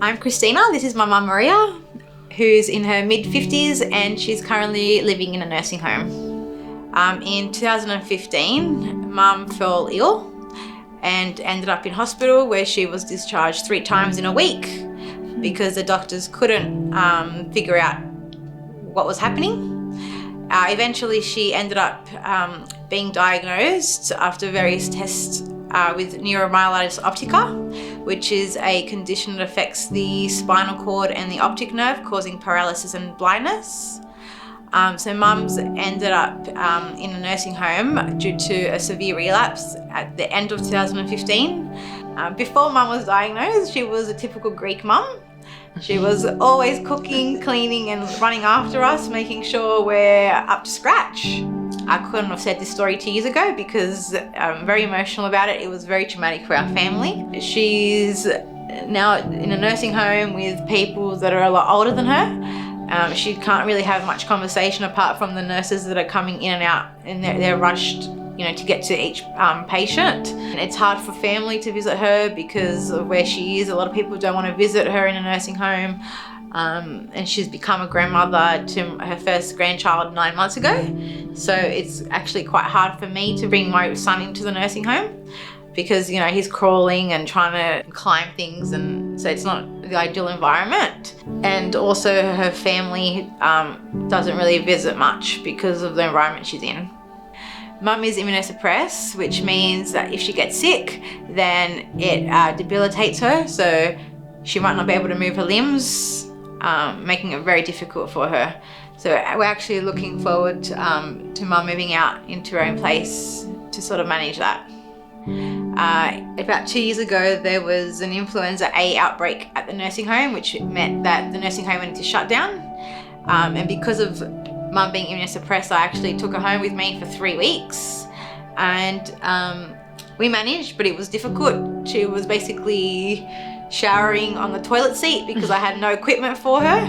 I'm Christina, this is my mum Maria, who's in her mid-50s and she's currently living in a nursing home. In 2015, mum fell ill and ended up in hospital where she was discharged 3 times in a week because the doctors couldn't figure out what was happening. Eventually she ended up being diagnosed after various tests with Neuromyelitis Optica, which is a condition that affects the spinal cord and the optic nerve, causing paralysis and blindness. So mum's ended up in a nursing home due to a severe relapse at the end of 2015. Before mum was diagnosed, she was a typical Greek mum. She was always cooking, cleaning and running after us, making sure we're up to scratch. I couldn't have said this story 2 years ago because I'm very emotional about it. It was very traumatic for our family. She's now in a nursing home with people that are a lot older than her. She can't really have much conversation apart from the nurses that are coming in and out, and they're rushed, you know, to get to each patient. And it's hard for family to visit her because of where she is. A lot of people don't want to visit her in a nursing home. And she's become a grandmother to her first grandchild 9 months ago. So it's actually quite hard for me to bring my son into the nursing home because, you know, he's crawling and trying to climb things, and so it's not the ideal environment. And also her family doesn't really visit much because of the environment she's in. Mum is immunosuppressed, which means that if she gets sick, then it debilitates her, so she might not be able to move her limbs, making it very difficult for her. So we're actually looking forward to mum moving out into her own place to sort of manage that. About 2 years ago, there was an influenza A outbreak at the nursing home, which meant that the nursing home went into shutdown. And because of mum being immunosuppressed, I actually took her home with me for 3 weeks. And we managed, but it was difficult. She was basically showering on the toilet seat because I had no equipment for her.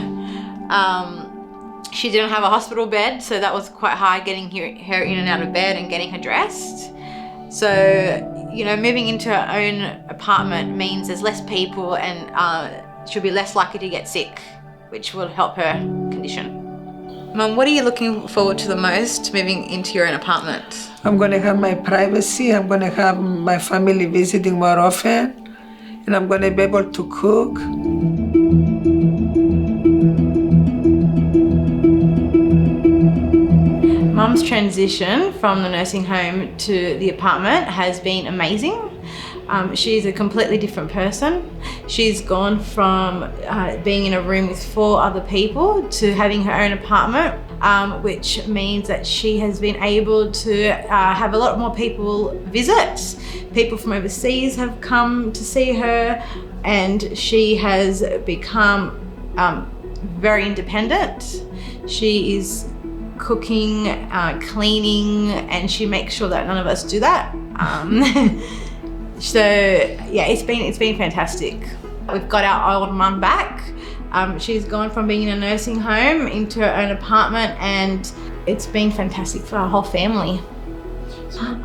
She didn't have a hospital bed, so that was quite hard getting her in and out of bed and getting her dressed. So, you know, moving into her own apartment means there's less people and she'll be less likely to get sick, which will help her condition. Mum, what are you looking forward to the most moving into your own apartment? I'm going to have my privacy. I'm going to have my family visiting more often, and I'm going to be able to cook. Mum's transition from the nursing home to the apartment has been amazing. She's a completely different person. She's gone from being in a room with 4 other people to having her own apartment, which means that she has been able to have a lot more people visit. People from overseas have come to see her, and she has become very independent. She is cooking, cleaning, and she makes sure that none of us do that. So yeah, it's been fantastic. We've got our old mum back. She's gone from being in a nursing home into her own apartment, and it's been fantastic for our whole family.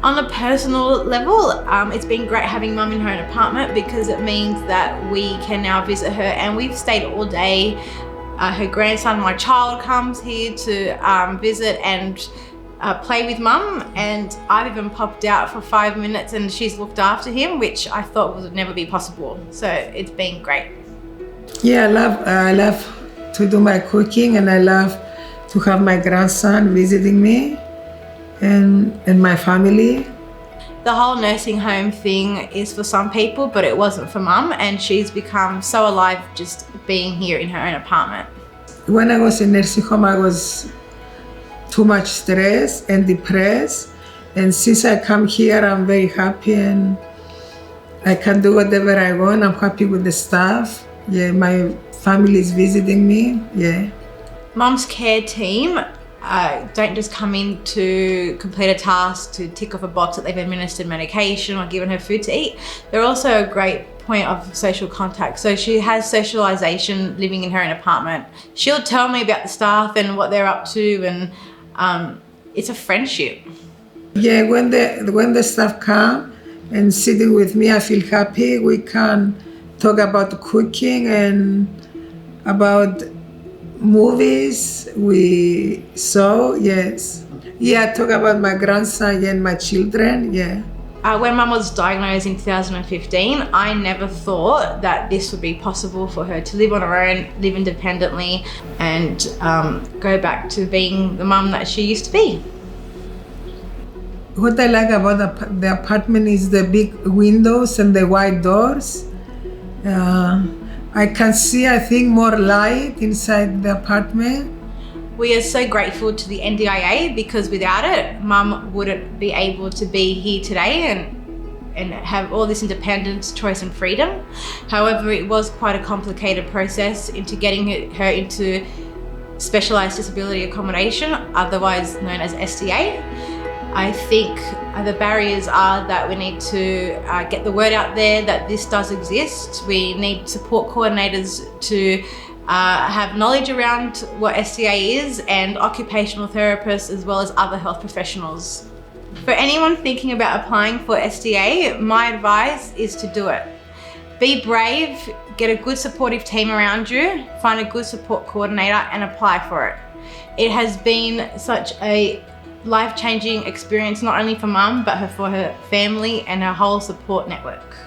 On a personal level, it's been great having mum in her own apartment because it means that we can now visit her, and we've stayed all day. Her grandson, my child, comes here to visit and play with mum, and I've even popped out for 5 minutes and she's looked after him, which I thought would never be possible. So it's been great. Yeah, I love to do my cooking, and I love to have my grandson visiting me and my family. The whole nursing home thing is for some people, but it wasn't for mum, and she's become so alive just being here in her own apartment. When I was in nursing home, I was too much stress and depressed, and since I come here, I'm very happy and I can do whatever I want. I'm happy with the staff. Yeah, my family is visiting me. Yeah. Mum's care team don't just come in to complete a task, to tick off a box that they've administered medication or given her food to eat. They're also a great point of social contact. So she has socialization living in her own apartment. She'll tell me about the staff and what they're up to, and it's a friendship. Yeah, when the staff come, and sitting with me, I feel happy. We can talk about cooking and about movies we saw, yes. Yeah, talk about my grandson and my children, yeah. When Mum was diagnosed in 2015, I never thought that this would be possible for her to live on her own, live independently, and go back to being the mum that she used to be. What I like about the apartment is the big windows and the wide doors. I can see, I think, more light inside the apartment. We are so grateful to the NDIA because without it, Mum wouldn't be able to be here today and have all this independence, choice and freedom. However, it was quite a complicated process into getting her into specialised disability accommodation, otherwise known as SDA. I think the barriers are that we need to get the word out there that this does exist. We need support coordinators to have knowledge around what SDA is, and occupational therapists as well as other health professionals. For anyone thinking about applying for SDA, my advice is to do it. Be brave, get a good supportive team around you, find a good support coordinator and apply for it. It has been such a life-changing experience, not only for Mum, but for her family and her whole support network.